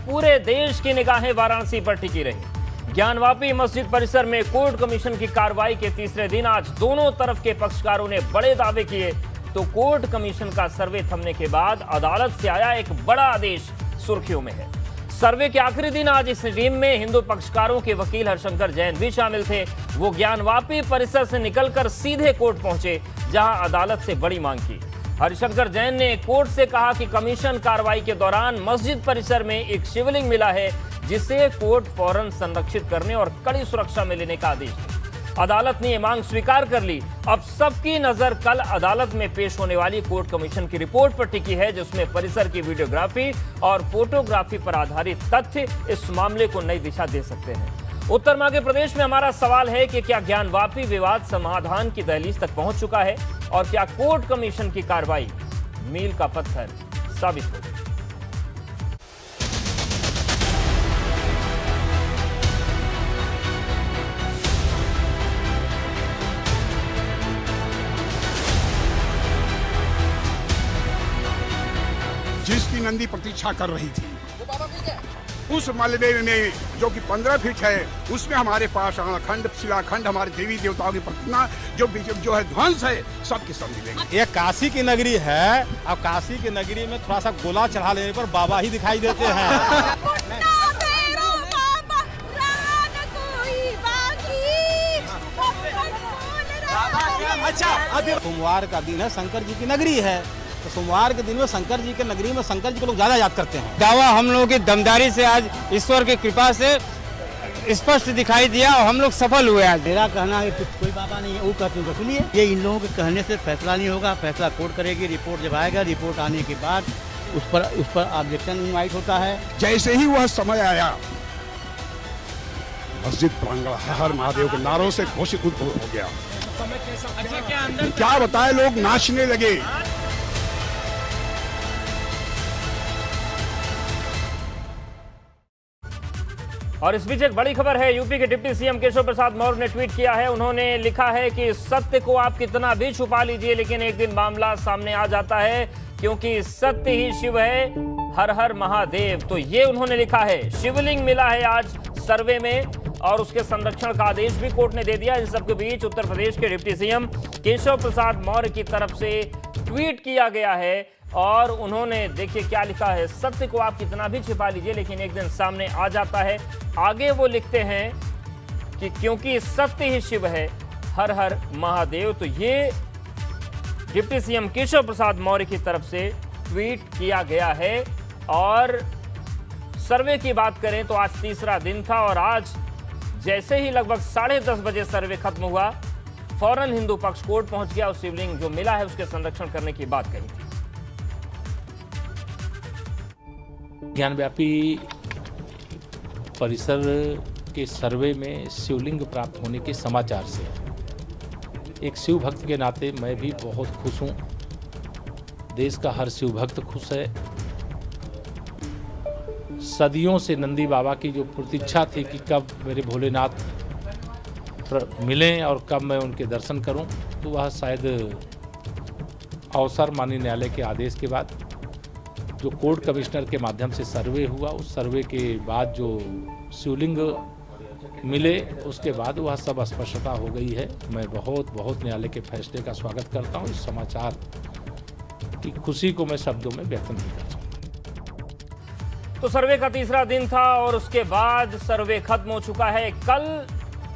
पूरे देश की निगाहें वाराणसी पर टिकी रही। ज्ञानवापी मस्जिद परिसर में कोर्ट कमीशन की कार्रवाई के तीसरे दिन आज दोनों तरफ के पक्षकारों ने बड़े दावे किए, तो कोर्ट कमीशन का सर्वे थमने के बाद अदालत से आया एक बड़ा आदेश सुर्खियों में है। सर्वे के आखिरी दिन आज इस टीम में हिंदू पक्षकारों के वकील हरशंकर जैन भी शामिल थे। वो ज्ञानवापी परिसर से निकलकर सीधे कोर्ट पहुंचे, जहां अदालत से बड़ी मांग की। हरशंकर जैन ने कोर्ट से कहा कि कमीशन कार्रवाई के दौरान मस्जिद परिसर में एक शिवलिंग मिला है, जिसे कोर्ट फौरन संरक्षित करने और कड़ी सुरक्षा में लेने का आदेश दिया। अदालत ने यह मांग स्वीकार कर ली। अब सबकी नजर कल अदालत में पेश होने वाली कोर्ट कमीशन की रिपोर्ट पर टिकी है, जिसमें परिसर की वीडियोग्राफी और फोटोग्राफी पर आधारित तथ्य इस मामले को नई दिशा दे सकते हैं। उत्तर मध्य प्रदेश में हमारा सवाल है कि क्या ज्ञानवापी विवाद समाधान की दहलीज तक पहुंच चुका है और क्या कोर्ट कमीशन की कार्रवाई मील का पत्थर साबित होगी। जिसकी नंदी प्रतीक्षा कर रही थी, उस मलबे में जो कि 15 फीट है, उसमें हमारे पास अखंड शिलाखंड हमारे देवी देवताओं की प्रतिमा जो है ध्वंस है, सबके सब मिलेंगे। ये काशी की नगरी है। अब काशी की नगरी में थोड़ा सा गोला चढ़ा लेने पर बाबा ही दिखाई देते हैं। अच्छा, अभी सोमवार का दिन है, शंकर जी की नगरी है, तो सोमवार के दिन में शंकर जी के नगरी में शंकर जी को लोग ज्यादा याद करते हैं। दावा हम लोगों की दमदारी से आज ईश्वर की कृपा से स्पष्ट दिखाई दिया और हम लोग सफल हुए। आज मेरा कहना है कि कोई बाबा नहीं है, वो कहते हैं सुनिए, ये इन लोगों के कहने से फैसला नहीं होगा। फैसला कोर्ट करेगी, रिपोर्ट जब आएगा, रिपोर्ट आने के बाद उस पर ऑब्जेक्शन इनवाइट होता है। जैसे ही वह समय आया, मस्जिद प्रांगण हर हर महादेव के नारों से घोषित हो गया। क्या बताए, लोग नाचने लगे। और इस बीच एक बड़ी खबर है। यूपी के डिप्टी सीएम केशव प्रसाद मौर्य ने ट्वीट किया है। उन्होंने लिखा है कि सत्य को आप कितना भी छुपा लीजिए, लेकिन एक दिन मामला सामने आ जाता है, क्योंकि सत्य ही शिव है, हर हर महादेव। तो ये उन्होंने लिखा है। शिवलिंग मिला है आज सर्वे में और उसके संरक्षण का आदेश भी कोर्ट ने दे दिया। इन सबके बीच उत्तर प्रदेश के डिप्टी सीएम केशव प्रसाद मौर्य की तरफ से ट्वीट किया गया है और उन्होंने देखिए क्या लिखा है। सत्य को आप कितना भी छिपा लीजिए, लेकिन एक दिन सामने आ जाता है। आगे वो लिखते हैं कि क्योंकि सत्य ही शिव है, हर हर महादेव। तो ये डिप्टी सीएम केशव प्रसाद मौर्य की तरफ से ट्वीट किया गया है। और सर्वे की बात करें तो आज तीसरा दिन था और आज जैसे ही लगभग 10:30 बजे सर्वे खत्म हुआ, फौरन हिंदू पक्ष कोर्ट पहुंच गया और शिवलिंग जो मिला है उसके संरक्षण करने की बात कही थी। ज्ञानव्यापी परिसर के सर्वे में शिवलिंग प्राप्त होने के समाचार से एक शिव भक्त के नाते मैं भी बहुत खुश हूँ। देश का हर शिव भक्त खुश है। सदियों से नंदी बाबा की जो प्रतीक्षा थी कि कब मेरे भोलेनाथ मिलें और कब मैं उनके दर्शन करूं, तो वह शायद अवसर माननीय न्यायालय के आदेश के बाद जो कोर्ट कमिश्नर के माध्यम से सर्वे हुआ, उस सर्वे के बाद जो शिवलिंग मिले, उसके बाद वह सब स्पष्टता हो गई है। मैं बहुत बहुत न्यायालय के फैसले का स्वागत करता हूँ। इस समाचार की खुशी को मैं शब्दों में व्यक्त नहीं कर सकता। तो सर्वे का तीसरा दिन था और उसके बाद सर्वे खत्म हो चुका है। कल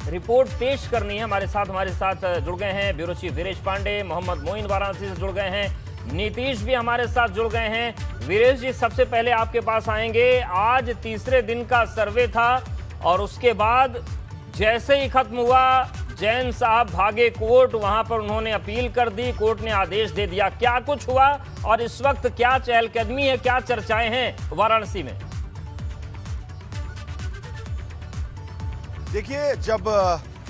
रिपोर्ट पेश करनी है। हमारे साथ जुड़ गए हैं ब्यूरो चीफ वीरेश पांडे, मोहम्मद मोइन वाराणसी से जुड़ गए हैं, नीतीश भी हमारे साथ जुड़ गए हैं। वीरेश जी, सबसे पहले आपके पास आएंगे। आज तीसरे दिन का सर्वे था और उसके बाद जैसे ही खत्म हुआ, जैन साहब भागे कोर्ट, वहां पर उन्होंने अपील कर दी, कोर्ट ने आदेश दे दिया। क्या कुछ हुआ और इस वक्त क्या चहलकदमी है, क्या चर्चाएं हैं वाराणसी में? देखिए, जब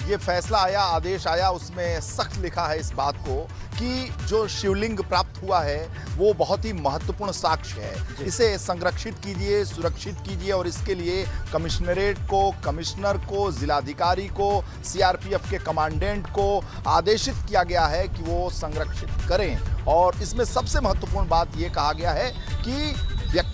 ये फैसला आया, आदेश आया, उसमें सख्त लिखा है इस बात को कि जो शिवलिंग प्राप्त हुआ है वो बहुत ही महत्वपूर्ण साक्ष्य है। इसे संरक्षित कीजिए, सुरक्षित कीजिए और इसके लिए कमिश्नरेट को, कमिश्नर को, जिलाधिकारी को, सीआरपीएफ के कमांडेंट को आदेशित किया गया है कि वो संरक्षित करें। और इसमें सबसे महत्वपूर्ण बात ये कहा गया है कि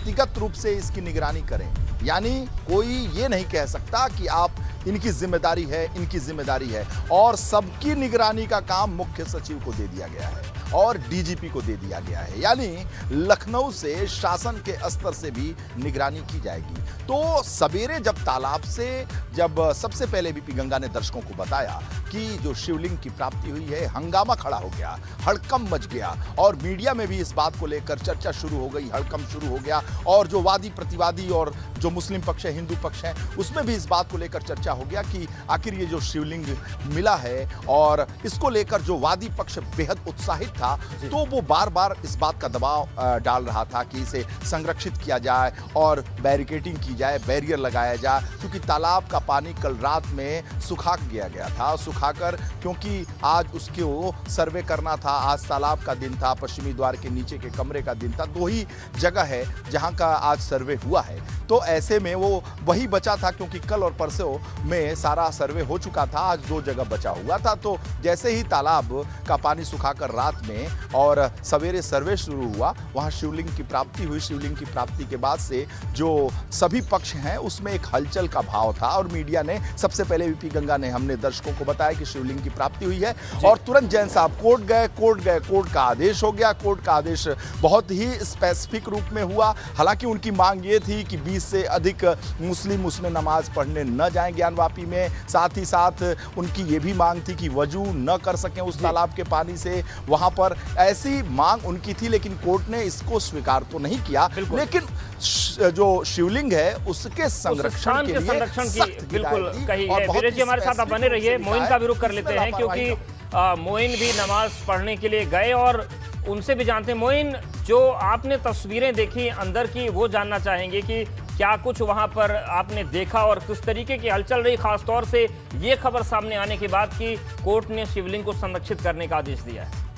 व्यक्तिगत रूप से इसकी निगरानी करें। यानी कोई ये नहीं कह सकता कि आप इनकी जिम्मेदारी है, इनकी जिम्मेदारी है, और सबकी निगरानी का काम मुख्य सचिव को दे दिया गया है और डीजीपी को दे दिया गया है। यानी लखनऊ से शासन के स्तर से भी निगरानी की जाएगी। तो सवेरे जब तालाब से सबसे पहले बीपी गंगा ने दर्शकों को बताया कि जो शिवलिंग की प्राप्ति हुई है, हंगामा खड़ा हो गया, हड़कंप मच गया और मीडिया में भी इस बात को लेकर चर्चा शुरू हो गई, हड़कंप शुरू हो गया। और जो वादी प्रतिवादी और जो मुस्लिम पक्ष है, हिंदू पक्ष है, उसमें भी इस बात को लेकर चर्चा हो गया कि आखिर ये जो शिवलिंग मिला है, और इसको लेकर जो वादी पक्ष बेहद उत्साहित था, तो वो बार बार इस बात का दबाव डाल रहा था कि इसे संरक्षित किया जाए और बैरिकेडिंग की जाए, बैरियर लगाया जाए, क्योंकि तालाब का पानी कल रात में सुखा गया था। सुखाकर, क्योंकि आज उसको सर्वे करना था, आज तालाब का दिन था, पश्चिमी द्वार के नीचे के कमरे का दिन था, 2 ही जगह है जहां का आज सर्वे हुआ है। तो ऐसे में वो वही बचा था, क्योंकि कल और परसों में सारा सर्वे हो चुका था, आज 2 जगह बचा हुआ था। तो जैसे ही तालाब का पानी सुखाकर रात में और सवेरे सर्वे शुरू हुआ, वहां शिवलिंग की प्राप्ति हुई। शिवलिंग की प्राप्ति के बाद से जो सभी पक्ष हैं उसमें एक हलचल का भाव था, और मीडिया ने सबसे पहले बीपी गंगा ने हमने दर्शकों को बताया कि शिवलिंग की प्राप्ति हुई है, और तुरंत जैन साहब कोर्ट गए, कोर्ट का आदेश हो गया। कोर्ट का आदेश बहुत ही स्पेसिफिक रूप में हुआ। हालांकि उनकी मांग ये थी कि 20 से अधिक मुस्लिम उसमें नमाज पढ़ने न जाएं ज्ञानवापी में। साथ ही साथ उनकी ये भी मांग थी कि वजू न कर सकें उस तालाब के पानी से, वहां पर ऐसी मांग उनकी थी। लेकिन कोर्ट ने इसको स्वीकार तो नहीं किया, लेकिन जो शिवलिंग है उसके संरक्षण के लिए की बिल्कुल कही है। वीरेश जी हमारे साथ आप बने रहिए, मोइन का भी रुख कर लेते हैं, क्योंकि मोइन भी नमाज पढ़ने के लिए गए और उनसे भी जानते हैं। मोइन, जो आपने तस्वीरें देखी अंदर की, वो जानना चाहेंगे कि क्या कुछ वहां पर आपने देखा और किस तरीके की हलचल रही, खासतौर से ये खबर सामने आने के बाद कि कोर्ट ने शिवलिंग को संरक्षित करने का आदेश दिया है।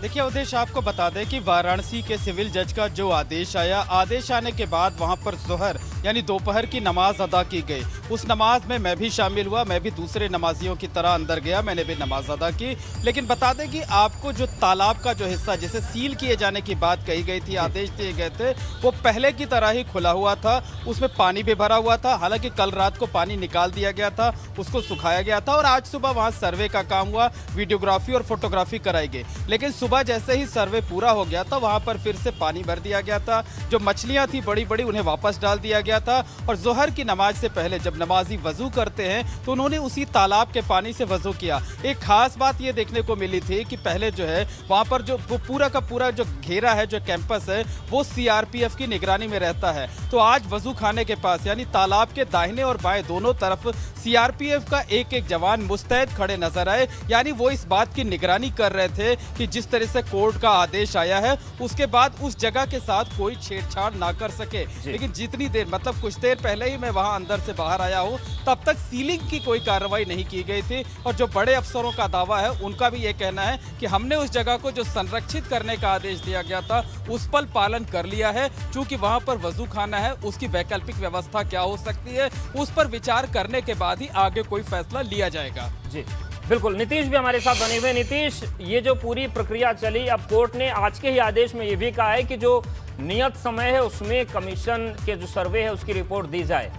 देखिए उद्देश्य आपको बता दें कि वाराणसी के सिविल जज का जो आदेश आया, आदेश आने के बाद वहां पर जोहर यानी दोपहर की नमाज अदा की गई। उस नमाज में मैं भी शामिल हुआ, मैं भी दूसरे नमाजियों की तरह अंदर गया, मैंने भी नमाज अदा की। लेकिन बता दें कि आपको जो तालाब का जो हिस्सा जिसे सील किए जाने की बात कही गई थी, आदेश दिए गए थे, वो पहले की तरह ही खुला हुआ था, उसमें पानी भी भरा हुआ था। हालांकि कल रात को पानी निकाल दिया गया था, उसको सुखाया गया था और आज सुबह वहाँ सर्वे का काम हुआ, वीडियोग्राफी और फोटोग्राफी कराई गई। लेकिन सुबह जैसे ही सर्वे पूरा हो गया था, वहाँ पर फिर से पानी भर दिया गया था। जो मछलियाँ थी बड़ी बड़ी, उन्हें वापस डाल दिया गया था। और जोहर की नमाज से पहले जब नमाजी वजू करते हैं तो उन्होंने उसी तालाब के पानी से वजू किया। एक खास बात ये देखने को मिली थी कि पहले जो है वहाँ पर जो पूरा का पूरा जो घेरा है, जो कैंपस है, वो सीआरपीएफ की निगरानी में रहता है। तो आज वजू खाने के पास यानी तालाब के दाहिने और बाएं दोनों तरफ सीआरपीएफ का एक एक जवान मुस्तैद खड़े नजर आए। यानी वो इस बात की निगरानी कर रहे थे कि जिस तरह से कोर्ट का आदेश आया है उसके बाद उस जगह के साथ कोई छेड़छाड़ ना कर सके। लेकिन जितनी देर, मतलब कुछ देर पहले ही मैं वहां अंदर से बाहर आया हूं, तब तक सीलिंग की कोई कार्रवाई नहीं की गई थी। और जो बड़े अफसरों का दावा है, उनका भी ये कहना है कि हमने उस जगह को जो संरक्षित करने का आदेश दिया गया था उस पर पालन कर लिया है। चूंकि वहां पर वजू खाना है, उसकी वैकल्पिक व्यवस्था क्या हो सकती है, उस पर विचार करने के बाद ही आगे कोई फैसला लिया जाएगा। जी बिल्कुल, नीतीश भी हमारे साथ बने हुए। नीतीश, ये जो पूरी प्रक्रिया चली, अब कोर्ट ने आज के ही आदेश में ये भी कहा है कि जो नियत समय है उसमें कमीशन के जो सर्वे है उसकी रिपोर्ट दी जाए।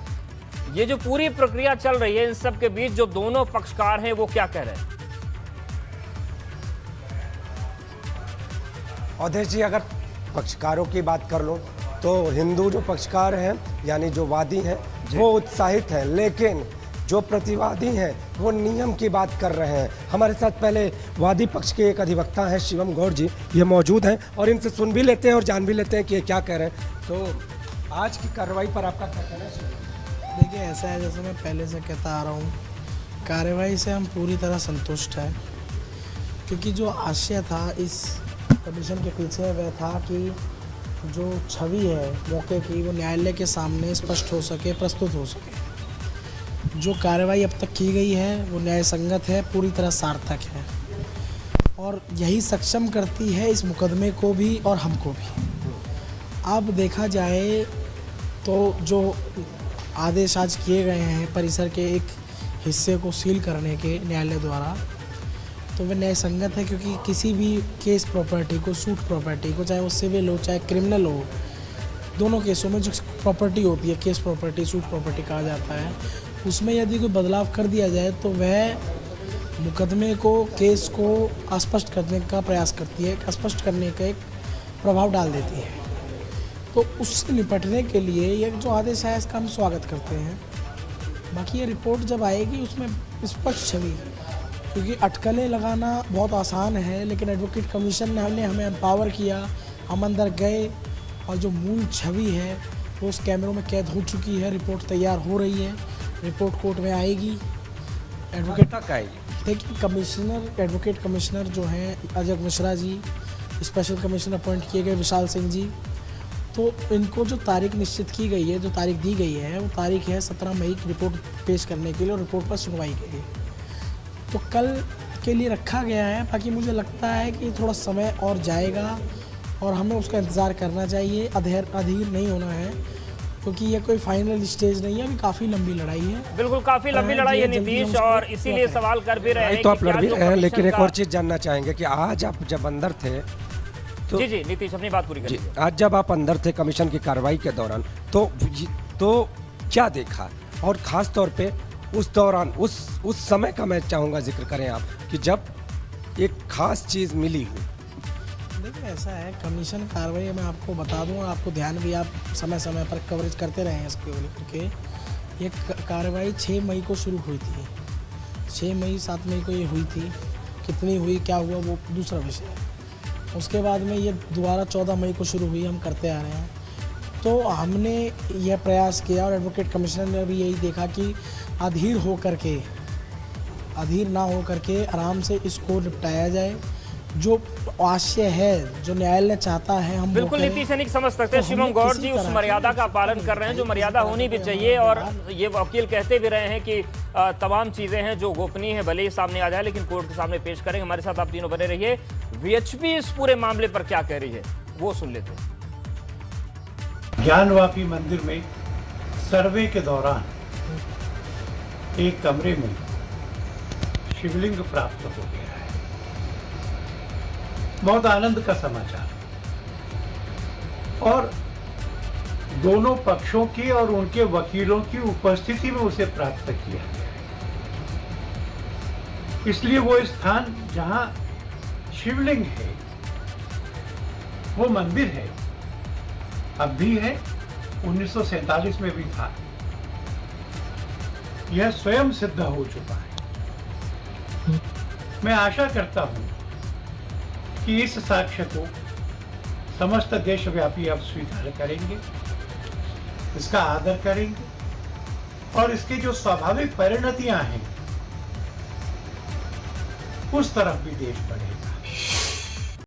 ये जो पूरी प्रक्रिया चल रही है, इन सब के बीच जो दोनों पक्षकार हैं वो क्या कह रहे हैं? अध्यक्ष जी, अगर पक्षकारों की बात कर लो तो हिंदू जो पक्षकार हैं यानी जो वादी हैं वो उत्साहित हैं, लेकिन जो प्रतिवादी हैं वो नियम की बात कर रहे हैं। हमारे साथ पहले वादी पक्ष के एक अधिवक्ता हैं शिवम गौड़ जी, ये मौजूद हैं और इनसे सुन भी लेते हैं और जान भी लेते हैं कि ये क्या कह रहे हैं। तो आज की कार्रवाई पर आपका क्या कहना है? देखिए, ऐसा है जैसे मैं पहले से कहता आ रहा हूँ, कार्रवाई से हम पूरी तरह संतुष्ट हैं, क्योंकि जो आशय था इस कमीशन के पीछे वह था कि जो छवि है मौके की वो न्यायालय के सामने स्पष्ट हो सके, प्रस्तुत हो सके। जो कार्रवाई अब तक की गई है वो न्याय संगत है, पूरी तरह सार्थक है और यही सक्षम करती है इस मुकदमे को भी और हमको भी। अब देखा जाए तो जो आदेश आज किए गए हैं परिसर के एक हिस्से को सील करने के न्यायालय द्वारा, तो वह न्याय संगत है, क्योंकि किसी भी केस प्रॉपर्टी को, सूट प्रॉपर्टी को, चाहे वो सिविल हो चाहे क्रिमिनल हो, दोनों केसों में जो प्रॉपर्टी होती है, केस प्रॉपर्टी, सूट प्रॉपर्टी कहा जाता है, उसमें यदि कोई बदलाव कर दिया जाए तो वह मुकदमे को, केस को अस्पष्ट करने का प्रयास करती है, अस्पष्ट करने का एक प्रभाव डाल देती है। तो उससे निपटने के लिए ये जो आदेश है इसका हम स्वागत करते हैं। बाकी ये रिपोर्ट जब आएगी उसमें स्पष्ट छवि, क्योंकि अटकलें लगाना बहुत आसान है, लेकिन एडवोकेट कमीशन ने हमें एम्पावर किया, हम अंदर गए और जो मूल छवि है वो उस कैमरों में कैद हो चुकी है। रिपोर्ट तैयार हो रही है, रिपोर्ट कोर्ट में आएगी, एडवोकेट तक आएगी। देखिए, एडवोकेट कमिश्नर जो हैं Ajay Mishra ji, special commissioner appoint किए गए विशाल सिंह जी, तो इनको जो तारीख निश्चित की गई है, जो तारीख दी गई है, वो तारीख है 17 मई की रिपोर्ट पेश करने के लिए और रिपोर्ट पर सुनवाई के लिए। तो कल के लिए रखा गया है। बाकी मुझे लगता है कि थोड़ा समय और जाएगा और हमें उसका इंतज़ार करना चाहिए, अधीर नहीं होना है, क्योंकि ये कोई फाइनल स्टेज नहीं है, अभी काफ़ी लंबी लड़ाई है। बिल्कुल, काफ़ी लंबी लड़ाई है नीतीश, और इसीलिए सवाल कर भी रहे हैं तो आप कि लड़ क्या भी जो रहे हैं, लेकिन एक कमीशन और चीज़ जानना चाहेंगे कि आज आप जब अंदर थे तो जी नीतीश अपनी बात पूरी करिए। आज जब आप अंदर थे कमीशन की कार्रवाई के दौरान, तो क्या देखा, और ख़ास तौर पे उस दौरान उस समय का मैं चाहूँगा जिक्र करें आप, कि जब एक ख़ास चीज़ मिली हो। देखिए, ऐसा है, कमीशन कार्रवाई मैं आपको बता दूं, और आपको ध्यान भी आप समय समय पर कवरेज करते रहे हैं इसके लेकर के। ये कार्रवाई 6 मई को शुरू हुई थी, 6 मई 7 मई को ये हुई थी। कितनी हुई, क्या हुआ, वो दूसरा विषय है। उसके बाद में ये दोबारा 14 मई को शुरू हुई, हम करते आ रहे हैं। तो हमने यह प्रयास किया और एडवोकेट कमिश्नर ने भी यही देखा कि अधीर ना हो करके आराम से इसको निपटाया जाए। जो आशय है, जो न्यायालय चाहता है, हम बिल्कुल नीतीश नहीं समझ सकते। तो शिवम गौड़ जी उस मर्यादा का पालन कर रहे हैं जो मर्यादा होनी भी चाहिए, और ये वकील कहते भी रहे हैं कि तमाम चीजें हैं जो गोपनीय है भले ही सामने आ जाए, लेकिन कोर्ट के सामने पेश करेंगे। हमारे साथ आप तीनों बने रहिए। वीएचपी इस पूरे मामले पर क्या कह रही है वो सुन लेते हैं। ज्ञानवापी मंदिर में सर्वे के दौरान एक कमरे में शिवलिंग प्राप्त हो गया है। बहुत आनंद का समाचार, और दोनों पक्षों की और उनके वकीलों की उपस्थिति में उसे प्राप्त किया गया है। इसलिए वो स्थान जहां शिवलिंग है, वो मंदिर है, अब भी है, 1947 में भी था। यह स्वयं सिद्ध हो चुका है। मैं आशा करता हूं कि इस साक्ष्य को समस्त देशव्यापी अब स्वीकार करेंगे, इसका आदर करेंगे, और इसके जो स्वाभाविक परिणतियां हैं उस तरफ भी देश बढ़ेगा।